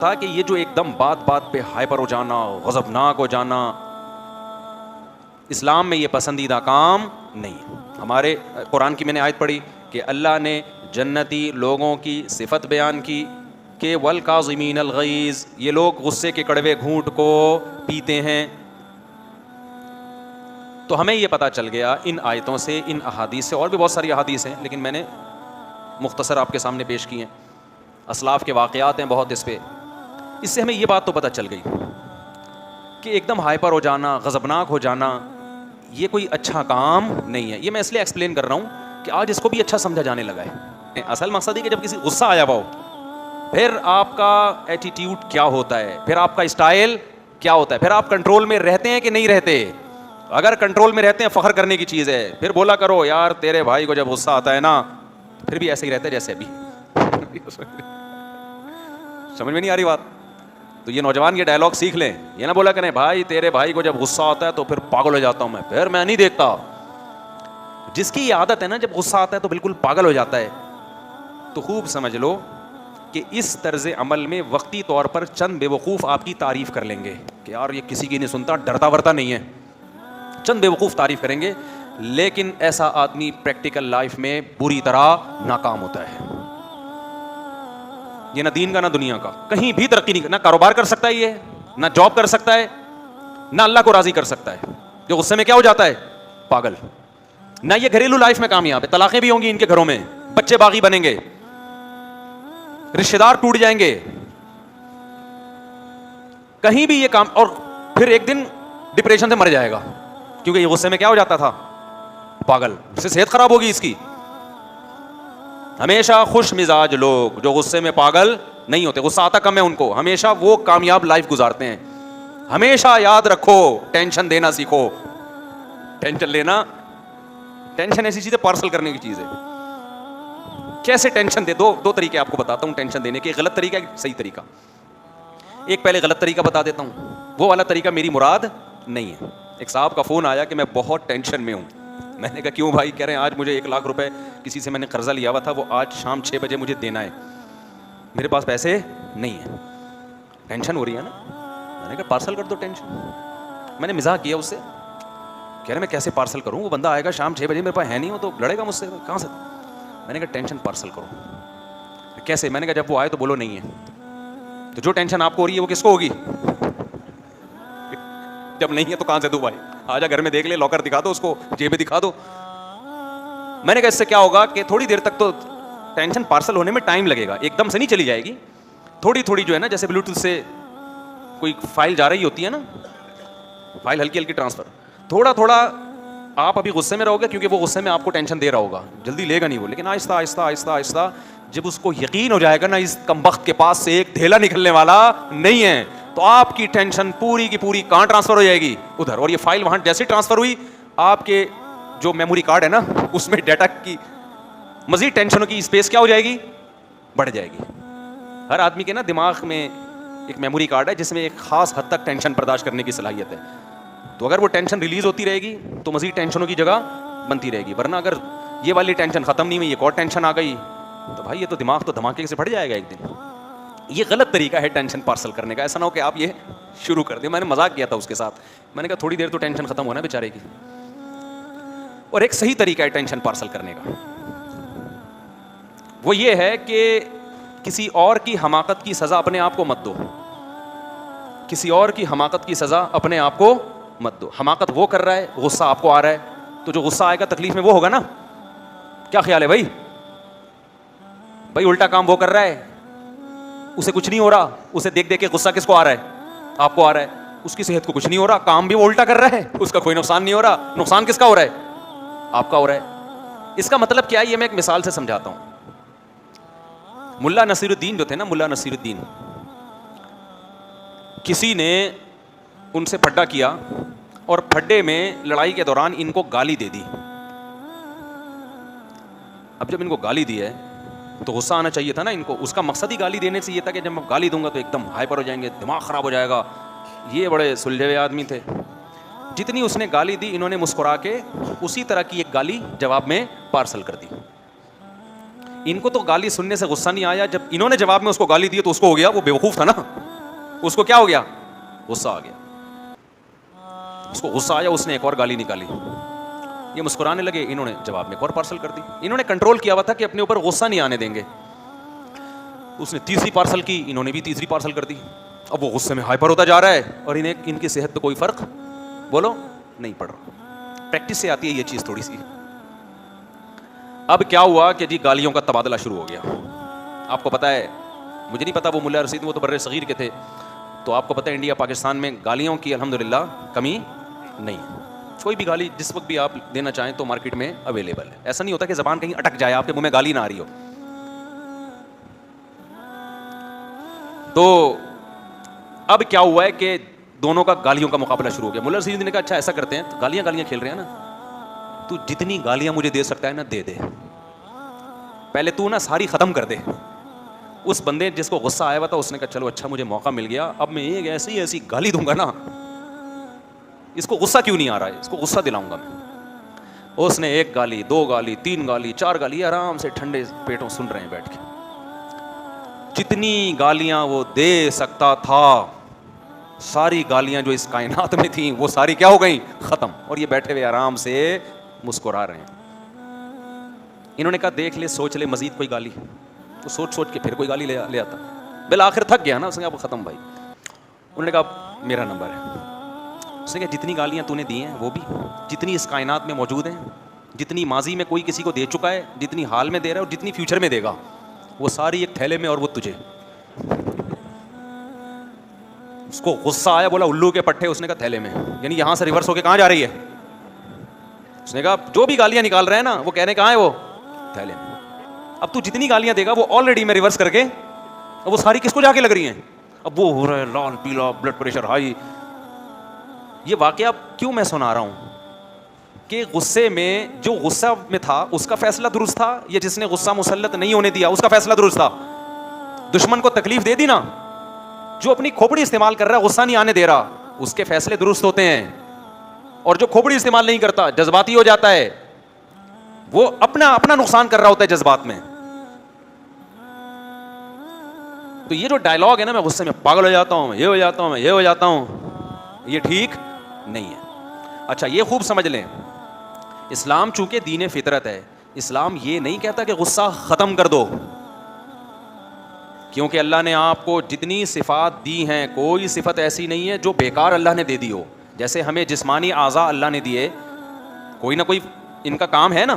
تھا کہ یہ جو ایک دم بات بات پہ ہائپر ہو جانا، غضبناک ہو جانا، اسلام میں یہ پسندیدہ کام نہیں ہے. ہمارے قرآن کی میں نے آیت پڑھی کہ اللہ نے جنتی لوگوں کی صفت بیان کی کہ والکاظمین الغیظ، یہ لوگ غصے کے کڑوے گھونٹ کو پیتے ہیں. تو ہمیں یہ پتہ چل گیا ان آیتوں سے، ان احادیث سے، اور بھی بہت ساری احادیث ہیں لیکن میں نے مختصر آپ کے سامنے پیش کی ہیں. اسلاف کے واقعات ہیں بہت اس پہ. اس سے ہمیں یہ بات تو پتہ چل گئی کہ ایک دم ہائپر ہو جانا، غضبناک ہو جانا، یہ کوئی اچھا کام نہیں ہے. یہ میں اس لیے ایکسپلین کر رہا ہوں کہ آج اس کو بھی اچھا سمجھا جانے لگا ہے. اصل مقصد ہے کہ جب کسی غصہ آیا ہوا ہو، پھر آپ کا ایٹیٹیوڈ کیا ہوتا ہے، پھر آپ کا اسٹائل کیا ہوتا ہے، پھر آپ کنٹرول میں رہتے ہیں کہ نہیں رہتے. اگر کنٹرول میں رہتے ہیں فخر کرنے کی چیز ہے. پھر بولا کرو یار تیرے بھائی کو جب غصہ آتا ہے نا پھر بھی ایسے ہی رہتا ہے جیسے ابھی. سمجھ میں نہیں آ رہی بات؟ تو یہ نوجوان یہ ڈائلاگ سیکھ لیں. یہ نہ بولا کریں بھائی تیرے بھائی کو جب غصہ آتا ہے تو پھر پاگل ہو جاتا ہوں پھر میں نہیں دیکھتا. جس کی یہ عادت ہے نا جب غصہ آتا ہے تو بالکل پاگل ہو جاتا ہے، تو خوب سمجھ لو کہ اس طرز عمل میں وقتی طور پر چند بے وقوف آپ کی تعریف کر لیں گے کہ یار یہ کسی کی نہیں سنتا، ڈرتا ورتا نہیں ہے. چند بے وقوف تعریف کریں گے، لیکن ایسا آدمی پریکٹیکل لائف میں بری طرح ناکام ہوتا ہے. یہ نہ دین کا نہ دنیا کا، کہیں بھی ترقی نہیں، نہ کاروبار کر سکتا ہے، یہ نہ جاب کر سکتا ہے، نہ اللہ کو راضی کر سکتا ہے. جو غصے میں کیا ہو جاتا ہے؟ پاگل. نہ یہ گھریلو لائف میں کامیاب ہے، طلاقیں بھی ہوں گی ان کے گھروں میں، بچے باغی بنیں گے، رشتہ دار ٹوٹ جائیں گے، کہیں بھی یہ کام. اور پھر ایک دن ڈپریشن سے مر جائے گا کیونکہ یہ غصے میں کیا ہو جاتا تھا؟ پاگل. اس سے صحت خراب ہوگی اس کی. ہمیشہ خوش مزاج لوگ جو غصے میں پاگل نہیں ہوتے، غصہ آتا کم ہے ان کو، ہمیشہ وہ کامیاب لائف گزارتے ہیں. ہمیشہ یاد رکھو ٹینشن دینا سیکھو. ٹینشن لینا، ٹینشن ایسی چیز ہے پارسل کرنے کی چیز ہے. کیسے ٹینشن دے؟ دو طریقے آپ کو بتاتا ہوں ٹینشن دینے کے. ایک غلط طریقہ، ایک صحیح طریقہ. ایک پہلے غلط طریقہ بتا دیتا ہوں، وہ والا طریقہ میری مراد نہیں ہے. ایک صاحب کا فون آیا کہ میں بہت ٹینشن میں ہوں. میں نے کہا کیوں بھائی؟ کہہ رہے ہیں آج مجھے 1 لاکھ روپے کسی سے میں نے قرضہ لیا ہوا تھا، وہ آج شام 6 بجے مجھے دینا ہے، میرے پاس پیسے نہیں ہیں. ٹینشن ہو رہی ہے نا. میں نے کہا پارسل کر دو ٹینشن. میں نے مزاح کیا اس سے. کہہ رہے میں کیسے پارسل کروں؟ وہ بندہ آئے گا شام 6 بجے، میرے پاس ہے نہیں، ہو تو لڑے گا مجھ سے، کہاں سے؟ میں نے کہا ٹینشن پارسل کرو. کیسے؟ میں نے کہا جب وہ آئے تو بولو نہیں ہے. تو جو ٹینشن آپ کو ہو رہی ہے وہ کس کو ہوگی؟ جب نہیں ہے تو کہاں سے دوں بھائی؟ آجا گھر میں دیکھ لے، لاکر دکھا دو اس کو، جیبیں دکھا دو. میں نے کہا اس سے کیا ہوگا کہ تھوڑی دیر تک تو ٹینشن پارسل ہونے میں ٹائم لگے گا، ایک دم سے نہیں چلی جائے گی. تھوڑی تھوڑی جو ہے نا، جیسے بلوٹوتھ سے کوئی فائل جا رہی ہوتی ہے نا، فائل ہلکی ہلکی ٹرانسفر، تھوڑا تھوڑا. آپ ابھی غصے میں رہو گے کیونکہ وہ غصے میں آپ کو ٹینشن دے رہا ہوگا، جلدی لے گا نہیں وہ، لیکن آہستہ آہستہ آہستہ آہستہ جب اس کو یقین ہو جائے گا نا اس کمبخت کے پاس سے ایک ڈھیلا نکلنے والا نہیں ہے، تو آپ کی ٹینشن پوری کی پوری کہاں ٹرانسفر ہو جائے گی؟ ادھر. اور یہ فائل وہاں جیسے ٹرانسفر ہوئی، آپ کے جو میموری کارڈ ہے نا اس میں ڈیٹا کی مزید ٹینشنوں کی اسپیس کیا ہو جائے گی؟ بڑھ جائے گی. ہر آدمی کے نا دماغ میں ایک میموری کارڈ ہے جس میں ایک خاص حد تک ٹینشن برداشت کرنے کی صلاحیت ہے. تو اگر وہ ٹینشن ریلیز ہوتی رہے گی تو مزید ٹینشنوں کی جگہ بنتی رہے گی. ورنہ اگر یہ والی ٹینشن ختم نہیں ہوئی، ایک اور ٹینشن آ گئی، تو بھائی یہ تو دماغ تو دھماکے سے پھٹ جائے گا ایک دن. یہ غلط طریقہ ہے ٹینشن پارسل کرنے کا. ایسا نہ ہو کہ آپ یہ شروع کر دیں. میں نے مذاق کیا تھا اس کے ساتھ، میں نے کہا تھوڑی دیر تو ٹینشن ختم ہونا بیچارے کی. اور ایک صحیح طریقہ ہے ٹینشن پارسل کرنے کا، وہ یہ ہے کہ کسی اور کی حماقت کی سزا اپنے آپ کو مت دو. کسی اور کی حماقت کی سزا اپنے آپ کو مت دو. حماقت وہ کر رہا ہے، غصہ آپ کو آ رہا ہے، تو جو غصہ آئے گا تکلیف میں وہ ہوگا نا. کیا خیال ہے بھائی؟ الٹا کام وہ کر رہا ہے، اسے کچھ نہیں ہو رہا، اسے دیکھ دیکھ کے غصہ کس کو آ رہا ہے؟ آپ کو آ رہا ہے. اس کی صحت کو کچھ نہیں ہو رہا، کام بھی وہ الٹا کر رہا ہے، اس کا کوئی نقصان نہیں ہو رہا. نقصان کس کا ہو رہا ہے؟ آپ کا ہو رہا ہے. اس کا مطلب کیا ہے؟ یہ میں ایک مثال سے سمجھاتا ہوں. ملا نصیر الدین جو تھے نا، ملا نصیر الدین، کسی نے ان سے پھڈا کیا اور پھڈے میں لڑائی کے دوران ان کو گالی دے دی. اب جب ان کو گالی دی ہے تو غصہ آنا چاہیے تھا نا ان کو. اس کا مقصد ہی گالی دینے سے یہ تھا کہ جب میں گالی دوں گا تو ایک دم ہائپر ہو جائیں گے، دماغ خراب ہو جائے گا. یہ بڑے سلجھے ہوئے آدمی تھے. جتنی اس نے گالی دی انہوں نے مسکرا کے اسی طرح کی ایک گالی جواب میں پارسل کر دی. ان کو تو گالی سننے سے غصہ نہیں آیا, جب انہوں نے جواب میں اس کو گالی دی تو اس کو ہو گیا, وہ بیوقوف تھا نا, اس کو کیا ہو گیا, غصہ آ گیا, اس کو غصہ آیا, اس نے ایک اور گالی نکالی, یہ مسکرانے لگے, انہوں نے جواب میں ایک اور پارسل کر دی. انہوں نے کنٹرول کیا ہوا تھا کہ اپنے اوپر غصہ نہیں آنے دیں گے, اس نے تیسری پارسل کی, انہوں نے بھی تیسری پارسل کر دی. اب وہ غصے میں ہائپر ہوتا جا رہا ہے اور انہیں ان کی صحت پہ کوئی فرق بولو نہیں پڑ رہا. پریکٹس سے آتی ہے یہ چیز تھوڑی سی. اب کیا ہوا کہ جی گالیوں کا تبادلہ شروع ہو گیا. آپ کو پتا ہے, مجھے نہیں پتا وہ ملا رشید وہ تو بر صغیر کے تھے, تو آپ کو پتا ہے انڈیا پاکستان میں گالیوں کی الحمدللہ کمی نہیں ہے. کوئی بھی گالی جس وقت بھی آپ دینا چاہیں تو مارکیٹ میں اویلیبل ہے. ایسا نہیں ہوتا کہ زبان کہیں اٹک جائے, آپ کے منہ میں گالی نہ آ رہی ہو. تو اب کیا ہوا ہے کہ دونوں کا گالیوں کا مقابلہ شروع ہو گیا. ملا رشید نے کہا اچھا ایسا کرتے ہیں, تو گالیاں کھیل رہے ہیں نا, تو جتنی گالیاں مجھے دے سکتا ہے نا دے دے, پہلے تو نا ساری ختم کر دے. اس بندے جس کو غصہ آیا ہوا تھا اس نے کہا چلو اچھا مجھے موقع مل گیا, اب میں ایک ایسی گالی دوں گا نا, اس کو غصہ کیوں نہیں آ رہا ہے, اس کو غصہ دلاؤں گا میں. اس نے ایک گالی, دو گالی, تین گالی, چار گالی, آرام سے ٹھنڈے پیٹوں سن رہے ہیں بیٹھ کے. جتنی گالیاں وہ دے سکتا تھا, ساری گالیاں جو اس کائنات میں تھیں وہ ساری کیا ہو گئیں, ختم. اور یہ بیٹھے ہوئے آرام سے مسکرا رہے ہیں. انہوں نے کہا دیکھ لے, سوچ لے مزید کوئی گالی, تو سوچ کے پھر کوئی گالی لے آتا. بالآخر تھک گیا نا, اس نے کہا ختم بھائی. انہوں نے کہا میرا نمبر ہے. اس نے کہا جتنی گالیاں تو نے دی ہیں وہ بھی, جتنی اس کائنات میں موجود ہیں, جتنی ماضی میں کوئی کسی کو دے چکا ہے, جتنی حال میں دے رہا ہے اور جتنی فیوچر میں دے گا, وہ ساری ایک تھیلے میں اور وہ تجھے. اس کو غصہ آیا, بولا الو کے پٹھے. اس نے کہا تھیلے میں, یعنی یہاں سے ریورس ہو کے کہاں جا رہی ہے. اس نے کہا جو بھی گالیاں نکال رہے ہیں نا وہ کہنے کہاں ہے, وہ تھیلے میں. اب تو جتنی گالیاں دے گا وہ آلریڈی میں ریورس کر کے, وہ ساری کس کو جا کے لگ رہی ہیں. اب وہ ہو رہا ہے لال پیلا, بلڈ پریشر ہائی. یہ واقعہ کیوں میں سنا رہا ہوں کہ غصے میں, جو غصہ میں تھا اس کا فیصلہ درست تھا, یا جس نے غصہ مسلط نہیں ہونے دیا اس کا فیصلہ درست تھا. دشمن کو تکلیف دے دی نا, جو اپنی کھوپڑی استعمال کر رہا ہے, غصہ نہیں آنے دے رہا, اس کے فیصلے درست ہوتے ہیں. اور جو کھوپڑی استعمال نہیں کرتا, جذباتی ہو جاتا ہے, وہ اپنا نقصان کر رہا ہوتا ہے جذبات میں. تو یہ جو ڈائلاگ ہے نا, میں غصے میں پاگل ہو جاتا ہوں, یہ ہو جاتا ہوں, میں یہ ہو جاتا ہوں, یہ ٹھیک نہیں ہے. اچھا یہ خوب سمجھ لیں, اسلام چونکہ دین فطرت ہے, اسلام یہ نہیں کہتا کہ غصہ ختم کر دو, کیونکہ اللہ نے آپ کو جتنی صفات دی ہیں کوئی صفت ایسی نہیں ہے جو بیکار اللہ نے دے دی ہو. جیسے ہمیں جسمانی اعضاء اللہ نے دیے, کوئی نہ کوئی ان کا کام ہے نا.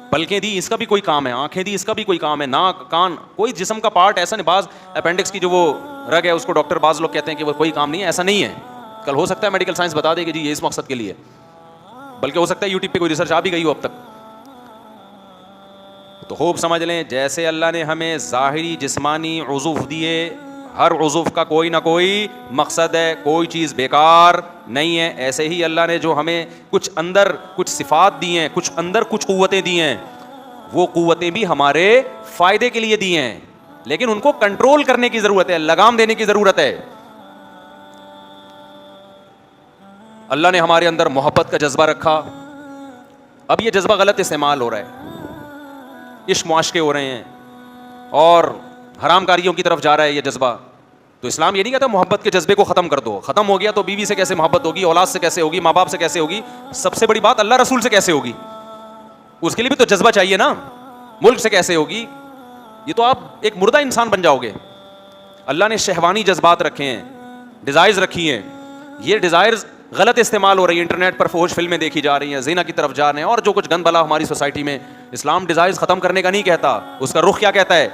پلکیں دی, اس کا بھی کوئی کام ہے. آنکھیں دی, اس کا بھی کوئی کام ہے. ناک, کان, کوئی جسم کا پارٹ ایسا نہیں. بعض اپینڈکس کی جو وہ رگ ہے اس کو ڈاکٹر بعض لوگ کہتے ہیں کہ وہ کوئی کام نہیں ہے, ایسا نہیں ہے. کل ہو سکتا ہے میڈیکل سائنس بتا دے کہ جی یہ اس مقصد کے لیے, بلکہ ہو سکتا ہے یوٹیوب پہ کوئی ریسرچ آ بھی گئی ہو اب تک. تو خوب سمجھ لیں, جیسے اللہ نے ہمیں ظاہری جسمانی عضو دیے, ہر عضو کا کوئی نہ کوئی مقصد ہے, کوئی چیز بیکار نہیں ہے. ایسے ہی اللہ نے جو ہمیں کچھ اندر کچھ صفات دی ہیں, کچھ اندر کچھ قوتیں دی ہیں, وہ قوتیں بھی ہمارے فائدے کے لیے دی ہیں, لیکن ان کو کنٹرول کرنے کی ضرورت ہے, لگام دینے کی ضرورت ہے. اللہ نے ہمارے اندر محبت کا جذبہ رکھا, اب یہ جذبہ غلط استعمال ہو رہا ہے, عشق معاشقے ہو رہے ہیں اور حرام کاریوں کی طرف جا رہا ہے یہ جذبہ. تو اسلام یہ نہیں کہتا محبت کے جذبے کو ختم کر دو. ختم ہو گیا تو بیوی سے کیسے محبت ہوگی, اولاد سے کیسے ہوگی, ماں باپ سے کیسے ہوگی, سب سے بڑی بات اللہ رسول سے کیسے ہوگی, اس کے لیے بھی تو جذبہ چاہیے نا. ملک سے کیسے ہوگی, یہ تو آپ ایک مردہ انسان بن جاؤ گے. اللہ نے شہوانی جذبات رکھے ہیں, ڈیزائرز رکھی ہیں, یہ ڈیزائرز غلط استعمال ہو رہی ہے. انٹرنیٹ پر فحش فلمیں دیکھی جا رہی ہیں, زنا کی طرف جا رہے ہیں, اور جو کچھ گند بلا ہماری سوسائٹی میں. اسلام ڈیزائرز ختم کرنے کا نہیں کہتا, اس کا رخ کیا کہتا ہے,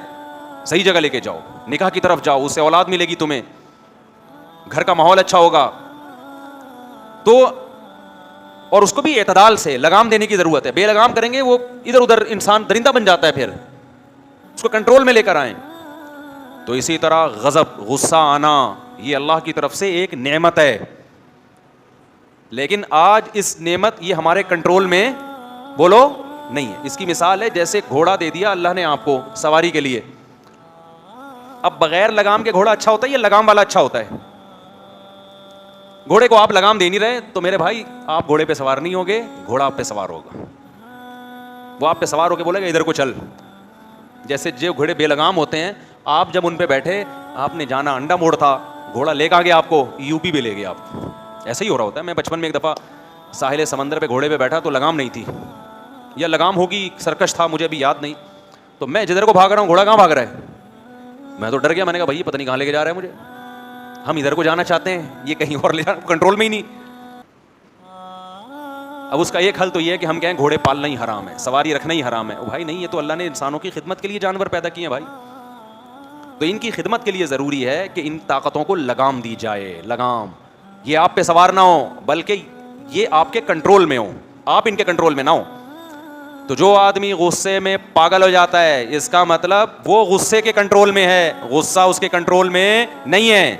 صحیح جگہ لے کے جاؤ, نکاح کی طرف جاؤ, اس سے اولاد ملے گی تمہیں, گھر کا ماحول اچھا ہوگا. تو اور اس کو بھی اعتدال سے لگام دینے کی ضرورت ہے. بے لگام کریں گے وہ ادھر ادھر انسان درندہ بن جاتا ہے, پھر اس کو کنٹرول میں لے کر آئیں. تو اسی طرح غضب, غصہ آنا, یہ اللہ کی طرف سے ایک نعمت ہے, لیکن آج اس نعمت یہ ہمارے کنٹرول میں بولو نہیں ہے. اس کی مثال ہے جیسے گھوڑا دے دیا اللہ نے آپ کو سواری کے لیے, اب بغیر لگام کے گھوڑا اچھا ہوتا ہے یا لگام والا اچھا ہوتا ہے؟ گھوڑے کو آپ لگام دے نہیں رہے تو میرے بھائی آپ گھوڑے پہ سوار نہیں ہوگے, گھوڑا آپ پہ سوار ہوگا. وہ آپ پہ سوار ہو کے بولے گا ادھر کو چل, جیسے جو گھوڑے بے لگام ہوتے ہیں, آپ جب ان پہ بیٹھے, آپ نے جانا انڈا موڑ تھا, گھوڑا لے کے گیا آپ کو یو پی بھی لے گیا آپ. ایسا ہی ہو رہا ہوتا ہے. میں بچپن میں ایک دفعہ ساحل سمندر پہ گھوڑے پہ بیٹھا تو لگام نہیں تھی, یا لگام ہوگی, سرکش تھا, مجھے ابھی یاد نہیں. تو میں جدھر کو بھاگ رہا ہوں گھوڑا کہاں بھاگ رہا ہے, میں تو ڈر گیا. میں نے کہا بھائی پتہ نہیں کہاں لے کے جا رہا ہے مجھے, ہم ادھر کو جانا چاہتے ہیں, یہ کہیں اور لے جانا, کنٹرول میں ہی نہیں. اب اس کا ایک حل تو یہ ہے کہ ہم کہیں گھوڑے پالنا ہی حرام ہے, سواری رکھنا ہی حرام ہے. بھائی نہیں, یہ تو اللہ نے انسانوں کی خدمت کے لیے جانور پیدا کیے ہیں بھائی, تو ان کی خدمت کے لیے ضروری ہے کہ ان طاقتوں کو لگام دی جائے. لگام یہ آپ پہ سوار نہ ہو, بلکہ یہ آپ کے کنٹرول میں ہو, آپ ان کے کنٹرول میں نہ ہو. تو جو آدمی غصے میں پاگل ہو جاتا ہے, اس کا مطلب وہ غصے کے کنٹرول میں ہے, غصہ اس کے کنٹرول میں نہیں ہے.